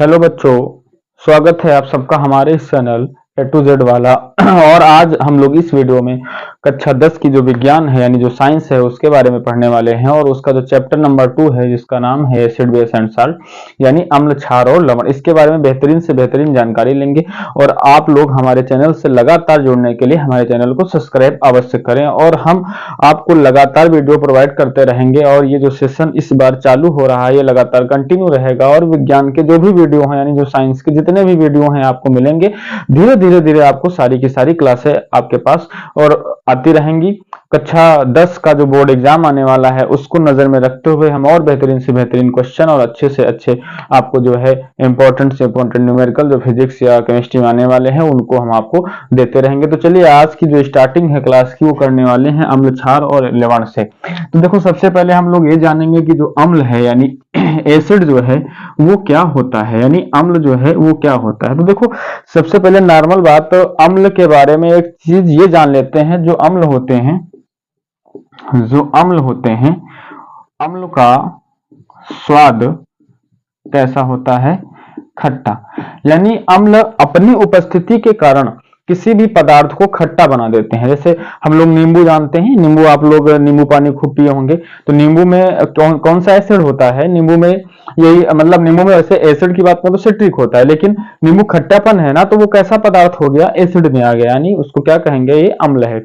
Hello बच्चों, स्वागत है आप सबका हमारे इस चैनल ए टू जेड वाला। और आज हम लोग इस वीडियो में कक्षा 10 की जो विज्ञान है यानी जो साइंस है उसके बारे में पढ़ने वाले हैं। और उसका जो चैप्टर नंबर 2 है जिसका नाम है एसिड बेस एंड साल्ट यानी अम्ल क्षार और लवण, इसके बारे में बेहतरीन से बेहतरीन जानकारी लेंगे। और आप लोग हमारे चैनल से लगातार जुड़ने के लिए हमारे चैनल को सब्सक्राइब अवश्य करें और हम आपको लगातार वीडियो प्रोवाइड करते रहेंगे। और ये जो सेशन इस बार चालू हो रहा है ये लगातार कंटिन्यू रहेगा और विज्ञान के जो भी वीडियो हैं यानी जो साइंस के जितने भी वीडियो हैं आपको मिलेंगे। धीरे धीरे आपको सारी की सारी क्लासें आपके पास और आती रहेंगी। कक्षा 10 का जो बोर्ड एग्जाम आने वाला है उसको नजर में रखते हुए हम और बेहतरीन से बेहतरीन क्वेश्चन और अच्छे से अच्छे आपको जो है इंपॉर्टेंट से इंपॉर्टेंट न्यूमेरिकल जो फिजिक्स या केमिस्ट्री में आने वाले हैं उनको हम आपको देते रहेंगे। तो चलिए आज की जो स्टार्टिंग है क्लास की वो करने वाले हैं अम्ल क्षार और लवण से। तो देखो सबसे पहले हम लोग ये जानेंगे कि जो अम्ल है यानी एसिड जो है वो क्या होता है, यानी अम्ल जो है वो क्या होता है। तो देखो सबसे पहले नॉर्मल बात तो अम्ल के बारे में एक चीज ये जान लेते हैं। जो अम्ल होते हैं अम्ल का स्वाद कैसा होता है? खट्टा। यानी अम्ल अपनी उपस्थिति के कारण किसी भी पदार्थ को खट्टा बना देते हैं। जैसे हम लोग नींबू जानते हैं, नींबू आप लोग नींबू पानी खूब पिए होंगे। तो नींबू में कौन सा एसिड होता है? नींबू में यही मतलब नींबू में वैसे एसिड की बात करें तो सिट्रिक होता है, लेकिन नींबू खट्टापन है ना, तो वो कैसा पदार्थ हो गया? एसिड में आ गया, यानी उसको क्या कहेंगे? ये अम्ल है।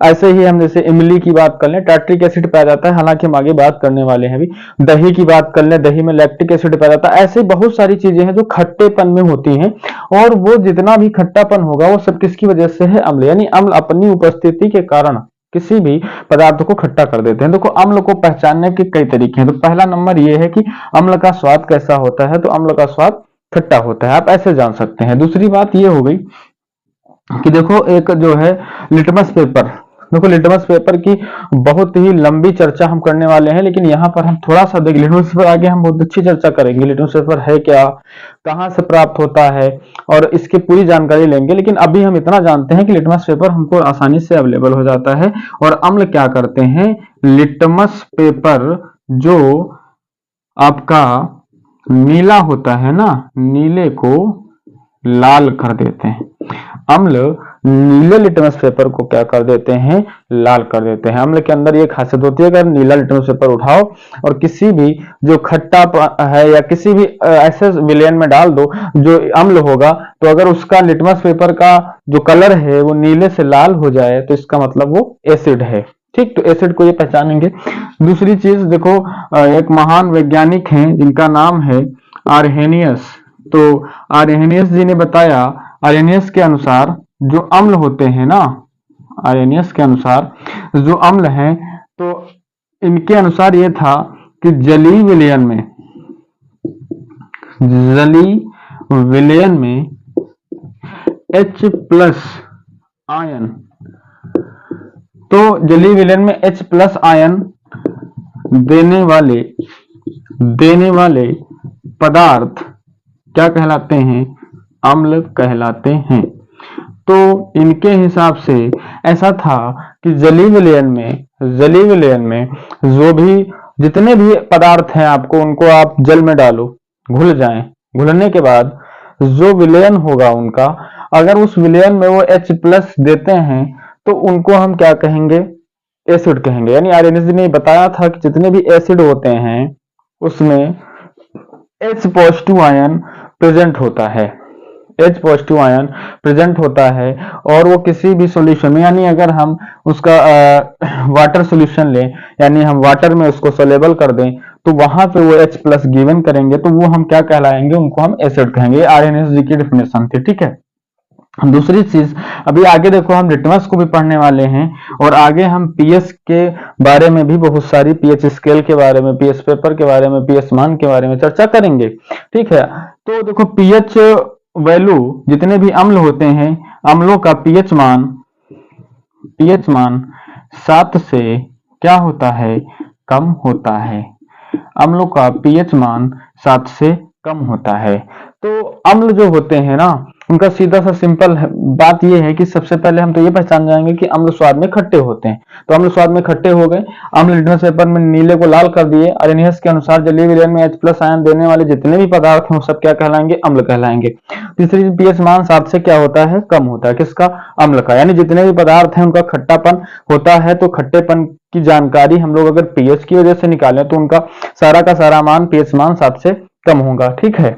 ऐसे ही हम जैसे इमली की बात कर लें, टार्ट्रिक एसिड पाया जाता है, हालांकि हम आगे बात करने वाले हैं अभी। दही की बात कर लें, दही में लैक्टिक एसिड पाया जाता है। ऐसे बहुत सारी चीजें हैं जो खट्टेपन में होती हैं और वो जितना भी खट्टापन होगा वो सब किसकी वजह से है? अम्ल। यानी अम्ल अपनी उपस्थिति के कारण किसी भी पदार्थ को खट्टा कर देते हैं। देखो अम्ल को पहचानने के कई तरीके हैं। तो पहला नंबर ये है कि अम्ल का स्वाद कैसा होता है? तो अम्ल का स्वाद खट्टा होता है, आप ऐसे जान सकते हैं। दूसरी बात ये हो गई कि देखो एक जो है लिटमस पेपर, देखो लिटमस पेपर की बहुत ही लंबी चर्चा हम करने वाले हैं, लेकिन यहाँ पर हम थोड़ा सा देख, लिटमस पेपर आगे हम बहुत अच्छी चर्चा करेंगे। लिटमस पेपर है क्या, कहाँ से प्राप्त होता है और इसकी पूरी जानकारी लेंगे। लेकिन अभी हम इतना जानते हैं कि लिटमस पेपर हमको आसानी से अवेलेबल हो जाता है। और अम्ल क्या करते हैं? लिटमस पेपर जो आपका नीला होता है ना, नीले को लाल कर देते हैं। अम्ल नीले लिटमस पेपर को क्या कर देते हैं? लाल कर देते हैं। अम्ल के अंदर ये खासियत होती है, अगर नीला लिटमस पेपर उठाओ और किसी भी जो खट्टा है या किसी भी ऐसे विलयन में डाल दो जो अम्ल होगा, तो अगर उसका लिटमस पेपर का जो कलर है वो नीले से लाल हो जाए तो इसका मतलब वो एसिड है। ठीक, तो एसिड को ये पहचानेंगे। दूसरी चीज देखो, एक महान वैज्ञानिक हैं जिनका नाम है आर्हेनियस। तो आर्हेनियस जी ने बताया, आर्हेनियस के अनुसार जो अम्ल होते हैं ना, आर्हेनियस के अनुसार जो अम्ल हैं, तो इनके अनुसार ये था कि जलीय विलयन में H प्लस आयन, तो जलीय विलयन में H प्लस आयन देने वाले पदार्थ क्या कहलाते हैं? अम्ल कहलाते हैं। तो इनके हिसाब से ऐसा था कि जलीय विलयन में जो भी जितने भी पदार्थ हैं आपको उनको आप जल में डालो, घुल जाएं। घुलने के बाद जो विलयन होगा उनका, अगर उस विलयन में वो H प्लस देते हैं तो उनको हम क्या कहेंगे? एसिड कहेंगे। यानी आर्हेनियस ने बताया था कि जितने भी एसिड होते हैं उसमें H पॉजिटिव आयन प्रेजेंट होता है, H पॉजिटिव आयन प्रेजेंट होता है। और वो किसी भी सॉल्यूशन में, यानी अगर हम उसका वाटर सॉल्यूशन लें, यानी हम वाटर में उसको सोलेबल कर दें तो वहां पे वो H प्लस गिवन करेंगे तो वो हम क्या कहलाएंगे? उनको हम एसिड कहेंगे। आर्हेनियस जी की डेफिनेशन थी। ठीक है। दूसरी चीज अभी आगे देखो, हम लिटमस को भी पढ़ने वाले हैं और आगे हम पीएच के बारे में भी बहुत सारी, पीएच स्केल के बारे में, पीएच पेपर के बारे में, पीएच मान के बारे में चर्चा करेंगे। ठीक है। तो देखो पीएच वैल्यू, जितने भी अम्ल होते हैं अम्लों का पीएच मान 7 से क्या होता है? कम होता है। अम्लों का पीएच मान 7 से कम होता है। तो अम्ल जो होते हैं ना उनका सीधा सा सिंपल बात यह है कि सबसे पहले हम तो ये पहचान जाएंगे कि अम्ल स्वाद में खट्टे होते हैं। तो अम्ल स्वाद में खट्टे हो गए, अम्ल लिटमस पेपर में नीले को लाल कर दिए। अरेनियस के अनुसार जलीय विलयन में H+ आयन देने वाले जितने भी पदार्थ हैं वो सब क्या कहलाएंगे? अम्ल कहलाएंगे। तीसरी चीज, पीएच मान 7 से क्या होता है? कम होता है। किसका? अम्ल का। यानी जितने भी पदार्थ हैं उनका खट्टापन होता है, तो खट्टेपन की जानकारी हम लोग अगर पीएच की वजह से निकालें तो उनका सारा का सारा मान, पीएच मान 7 से कम होगा। ठीक है।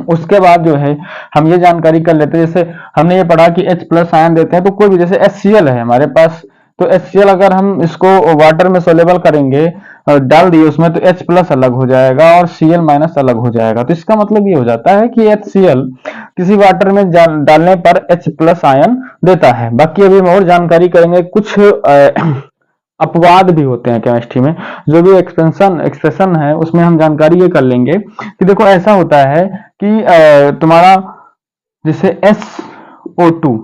उसके बाद जो है हम ये जानकारी कर लेते हैं, जैसे हमने ये पढ़ा कि H+ आयन देते हैं, तो कोई भी जैसे HCl है हमारे पास, तो HCl अगर हम इसको वाटर में सोलेबल करेंगे, डाल दिए उसमें, तो H+ अलग हो जाएगा और Cl- अलग हो जाएगा। तो इसका मतलब ये हो जाता है कि HCl किसी वाटर में डालने पर H+ आयन देता है। बाकी अभी हम और जानकारी करेंगे। कुछ अपवाद भी होते हैं केमिस्ट्री में, जो भी एक्सप्रेशन है उसमें हम जानकारी ये कर लेंगे कि देखो ऐसा होता है कि तुम्हारा जैसे SO2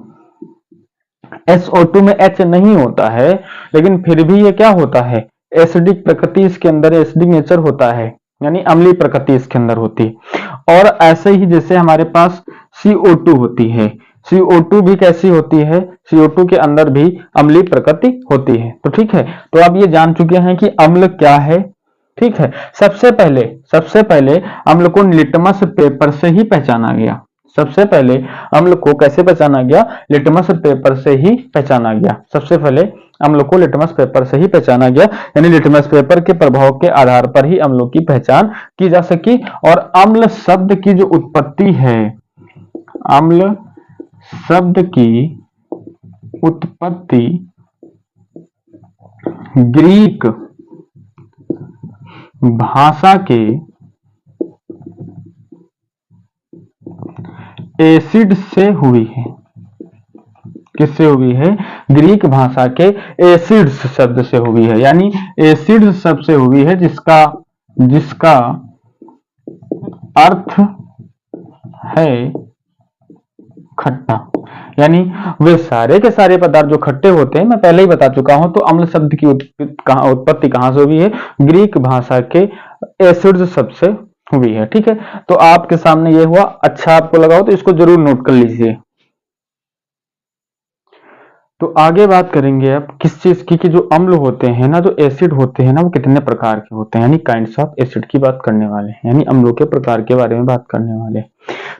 में H नहीं होता है, लेकिन फिर भी ये क्या होता है? एसिडिक प्रकृति इसके अंदर, एसिडिक नेचर होता है, यानी अम्लीय प्रकृति इसके अंदर होती है। और ऐसे ही जैसे हमारे पास CO2 होती है, CO2 भी कैसी होती है? CO2 के अंदर भी अम्लीय प्रकृति होती है। तो ठीक है, तो अब ये जान चुके हैं कि अम्ल क्या है। ठीक है। सबसे पहले अम्ल को लिटमस पेपर से ही पहचाना गया। सबसे पहले अम्ल को कैसे पहचाना गया? लिटमस पेपर से ही पहचाना गया। सबसे पहले अम्ल को लिटमस पेपर से ही पहचाना गया, यानी लिटमस पेपर के प्रभाव के आधार पर ही अम्लों की पहचान की जा सकी। और अम्ल शब्द की जो उत्पत्ति है, अम्ल शब्द की उत्पत्ति ग्रीक भाषा के एसिड से हुई है। किससे हुई है? ग्रीक भाषा के एसिड्स शब्द से हुई है, यानी एसिड शब्द से हुई है, जिसका अर्थ है खट्टा। यानी वे सारे के सारे पदार्थ जो खट्टे होते हैं, मैं पहले ही बता चुका हूं। तो अम्ल शब्द की उत्पत्ति कहां से हुई है? ग्रीक भाषा के एसिड्स शब्द से हुई है। ठीक है, तो आपके सामने ये हुआ। अच्छा आपको लगा हो तो इसको जरूर नोट कर लीजिए। तो आगे बात करेंगे अब किस चीज की, कि जो अम्ल होते हैं ना, जो एसिड होते हैं ना, वो कितने प्रकार के होते हैं, यानी काइंड्स ऑफ एसिड की बात करने वाले हैं, यानी अम्लों के प्रकार के बारे में बात करने वाले हैं।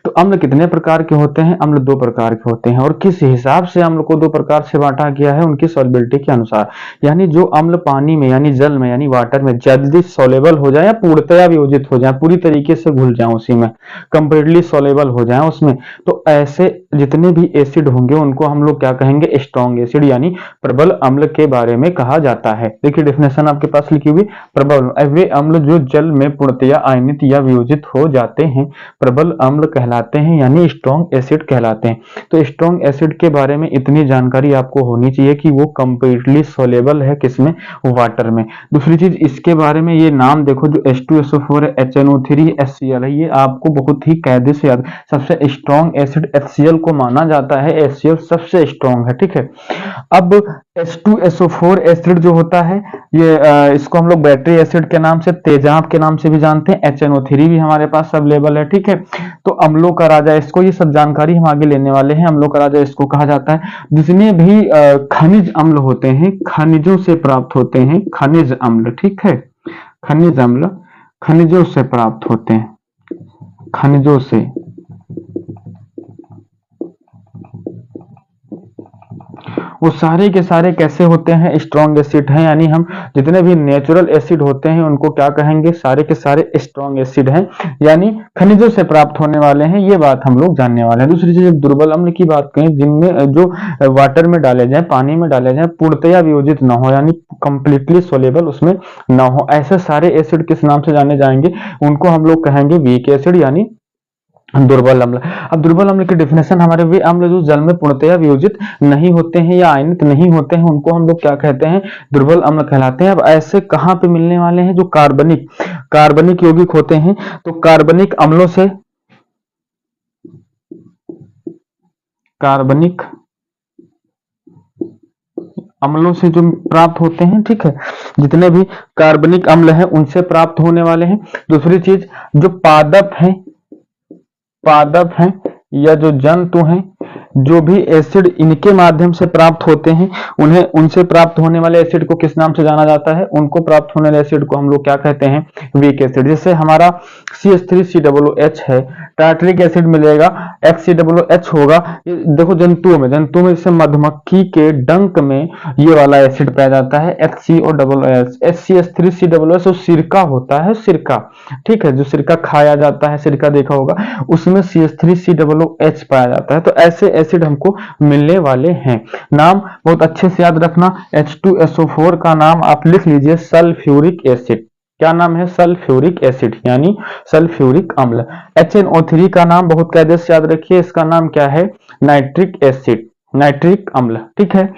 तो अम्ल कितने प्रकार के होते हैं? अम्ल 2 प्रकार के होते हैं। और किस हिसाब से अम्ल को 2 प्रकार से बांटा गया है? उनकी सॉल्युबिलिटी के अनुसार। यानी जो अम्ल पानी में, यानी जल में, यानी वाटर में जल्दी सोलेबल हो जाए या पूर्णतया वियोजित हो जाए, पूरी तरीके से घुल जाए उसी में, कंप्लीटली सोलेबल हो जाए उसमें, तो ऐसे जितने भी एसिड होंगे उनको हम लोग क्या कहेंगे? स्ट्रॉन्ग एसिड, यानी प्रबल अम्ल के बारे में कहा जाता है। देखिए डेफिनेशन आपके पास लिखी हुई, प्रबल वे अम्ल जो जल में पूर्णतया आयनित या वियोजित हो जाते हैं, प्रबल अम्ल कहलाते हैं, यानी स्ट्रॉन्ग एसिड कहलाते हैं। तो स्ट्रॉन्ग एसिड के बारे में इतनी जानकारी आपको होनी चाहिए कि वो कंप्लीटली सोलेबल है, किसमें? वाटर में। दूसरी चीज इसके बारे में, ये नाम देखो, जो H2SO4 है, HNO3 HCl है, ये आपको बहुत ही कायदे से याद। सबसे स्ट्रॉन्ग एसिड HCl को माना जाता है, HCl सबसे स्ट्रॉन्ग है। ठीक है। अब H2SO4 एसिड जो होता है, ये इसको हम लोग बैटरी एसिड के नाम से, तेजाब के नाम से भी जानते हैं। HNO3 भी हमारे पास अवेलेबल है। ठीक है। तो अम्लों का राजा इसको, ये सब जानकारी हम आगे लेने वाले हैं। अम्लों का राजा इसको कहा जाता है। जितने भी खनिज अम्ल होते हैं, खनिजों से प्राप्त होते हैं, खनिज अम्ल। ठीक है। खनिज अम्ल खनिजों से प्राप्त होते हैं, खनिजों से। वो सारे के सारे कैसे होते हैं? स्ट्रॉन्ग एसिड हैं, यानी हम जितने भी नेचुरल एसिड होते हैं उनको क्या कहेंगे? सारे के सारे स्ट्रॉन्ग एसिड हैं, यानी खनिजों से प्राप्त होने वाले हैं। ये बात हम लोग जानने वाले हैं। दूसरी चीज दुर्बल अम्ल की बात करें, जिनमें जो वाटर में डाले जाए, पानी में डाले जाए, पूर्णतया वियोजित ना हो, यानी कंप्लीटली सोलेबल उसमें ना हो, ऐसे सारे एसिड किस नाम से जाने जाएंगे? उनको हम लोग कहेंगे वीक एसिड, यानी दुर्बल अम्ल। अब दुर्बल अम्ल की डेफिनेशन, हमारे वे अम्ल जो जल में पूर्णतया वियोजित नहीं होते हैं या आयनित नहीं होते हैं, उनको हम लोग क्या कहते हैं? दुर्बल अम्ल कहलाते हैं। अब ऐसे कहां पे मिलने वाले हैं? जो कार्बनिक यौगिक होते हैं, तो कार्बनिक अम्लों से जो प्राप्त होते हैं। ठीक है। जितने भी कार्बनिक अम्ल हैं उनसे प्राप्त होने वाले हैं। दूसरी चीज, जो पादप हैं, या जो जंतु हैं, जो भी एसिड इनके माध्यम से प्राप्त होते हैं, उन्हें उनसे प्राप्त होने वाले एसिड को किस नाम से जाना जाता है? उनको प्राप्त होने वाले एसिड को हम लोग क्या कहते हैं? Weak acid. जैसे हमारा CH3COOH है, टार्टरिक एसिड मिलेगा, HCOOH होगा। देखो जंतुओं में जैसे मधुमक्खी के डंक में ये वाला एसिड पाया जाता है, HCOOH। HCH3COOH जो सिरका होता है, सिरका, ठीक है, जो सिरका खाया जाता है, सिरका देखा होगा, उसमें CH3COOH पाया जाता है। तो ऐसे एसिड हमको मिलने वाले हैं। नाम बहुत अच्छे से याद रखना। H2SO4 का नाम आप लिख लीजिए सल्फ्यूरिक एसिड। क्या नाम है? सल्फ्यूरिक एसिड, यानी सल्फ्यूरिक अम्ल। HNO3 का नाम बहुत कायदे से याद रखिए, इसका नाम क्या है? नाइट्रिक एसिड, नाइट्रिक अम्ल, ठीक है।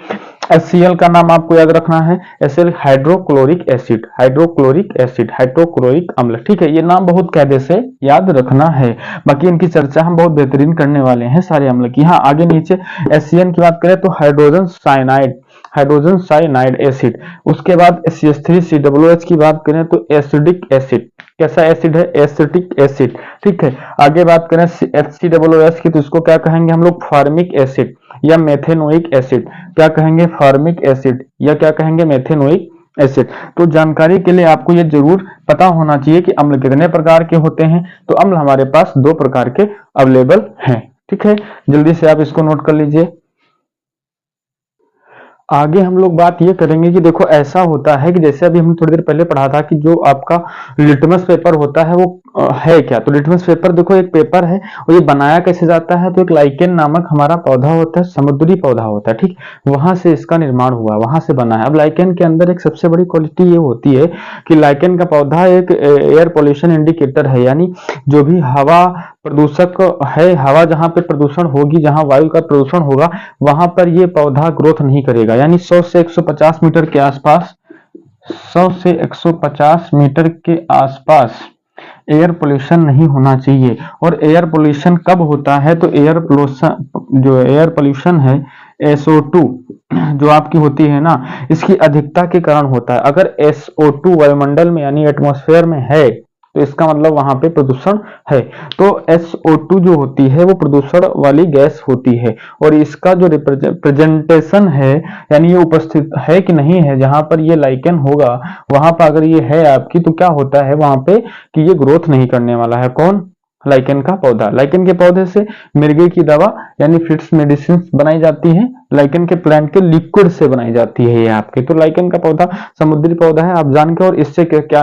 HCl का नाम आपको याद रखना है, HCl hydrochloric acid, hydrochloric acid, hydrochloric अम्ल, ठीक है। ये नाम बहुत कायदे से याद रखना है। बाकी इनकी चर्चा हम बहुत बेहतरीन करने वाले हैं सारे अम्ल की। हाँ, आगे नीचे HCl की बात करें तो hydrogen cyanide, hydrogen cyanide acid. उसके बाद CH3COOH की बात करें तो एसिडिक एसिड। कैसा एसिड है? एसिटिक एसिड, ठीक है। आगे बात करें HCOOH की तो इसको क्या कहेंगे हम लोग? फॉर्मिक एसिड या मेथेनोइक एसिड। क्या कहेंगे? फॉर्मिक एसिड या क्या कहेंगे? Methanoic acid. तो जानकारी के लिए आपको ये जरूर पता होना चाहिए कि अम्ल कितने प्रकार के होते हैं। तो अम्ल हमारे पास 2 प्रकार के अवेलेबल हैं, ठीक है। जल्दी से आप इसको नोट कर लीजिए। आगे हम लोग बात ये करेंगे कि देखो ऐसा होता है कि जैसे अभी हमने थोड़ी देर पहले पढ़ा था कि जो आपका लिटमस पेपर होता है वो है क्या? तो लिटमस पेपर देखो एक पेपर है, और ये बनाया कैसे जाता है? तो एक लाइकेन नामक हमारा पौधा होता है, समुद्री पौधा होता है, ठीक। वहां से इसका निर्माण हुआ, वहां से बना है। अब लाइकेन के अंदर एक सबसे बड़ी क्वालिटी ये होती है कि लाइकेन का पौधा एक एयर पोल्यूशन इंडिकेटर है, यानी जो भी हवा प्रदूषक है, हवा जहां पे प्रदूषण होगी, जहां वायु का प्रदूषण होगा, वहां पर ये पौधा ग्रोथ नहीं करेगा। यानी 100 से 150 मीटर के आसपास, 100 से 150 मीटर के आसपास एयर पोल्यूशन नहीं होना चाहिए। और एयर पोल्यूशन कब होता है? तो एयर पोल्यूशन, जो एयर पोल्यूशन है, SO2 जो आपकी होती है ना, इसकी अधिकता के कारण होता है। अगर SO2 वायुमंडल में यानी एटमॉस्फेयर में है तो इसका मतलब वहां पे प्रदूषण है। तो SO2 जो होती है वो प्रदूषण वाली गैस होती है, और इसका जो रिप्रेजेंटेशन है, यानी ये उपस्थित है कि नहीं है, जहां पर ये लाइकेन होगा वहां पर अगर ये है आपकी, तो क्या होता है वहां पे कि ये ग्रोथ नहीं करने वाला है। कौन? लाइकेन का पौधा। लाइकेन के पौधे से मिर्गी की दवा यानी फिट्स मेडिसिन बनाई जाती है। लाइकेन के प्लांट के लिक्विड से बनाई जाती है ये आपके। तो लाइकेन का पौधा समुद्री पौधा है, आप जान के। और इससे क्या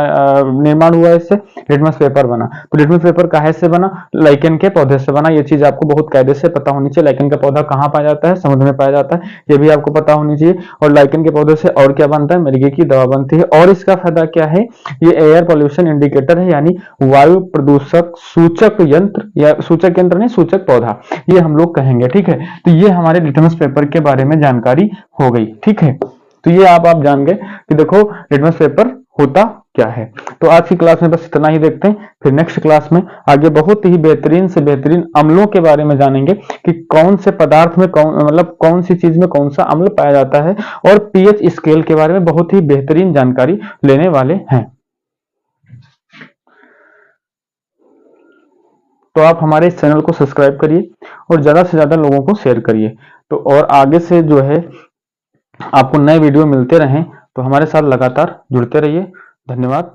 निर्माण हुआ? इससे लिटमस पेपर बना। तो लिटमस पेपर काहे से बना? लाइकेन के पौधे से बना। ये चीज आपको बहुत कायदे से पता होनी चाहिए। लाइकेन का पौधा कहाँ पाया जाता है? समुद्र में पाया जाता है, ये भी आपको पता होनी चाहिए। और लाइकेन के पौधे से और क्या बनता है? मिर्गी की दवा बनती है। और इसका फायदा क्या है? ये एयर पोल्यूशन इंडिकेटर है, यानी वायु प्रदूषक सूचक यंत्र, या सूचक यंत्र नहीं, सूचक पौधा, ये हम लोग कहेंगे, ठीक है। तो ये हमारे लिटमस पेपर के बारे में जानकारी हो गई, ठीक है। तो ये आप जान गए कि देखो लिटमस पेपर होता क्या है। तो आज की क्लास में बस इतना ही देखते हैं, फिर नेक्स्ट क्लास में आगे बहुत ही बेहतरीन से बेहतरीन अम्लों के बारे में जानेंगे कि कौन से पदार्थ में कौन सी चीज में कौन सा अम्ल पाया जाता है, और पीएच स्केल के बारे में बहुत ही बेहतरीन जानकारी लेने वाले हैं। तो आप हमारे इस चैनल को सब्सक्राइब करिए और ज्यादा से ज्यादा लोगों को शेयर करिए। तो और आगे से जो है आपको नए वीडियो मिलते रहें, तो हमारे साथ लगातार जुड़ते रहिए। धन्यवाद।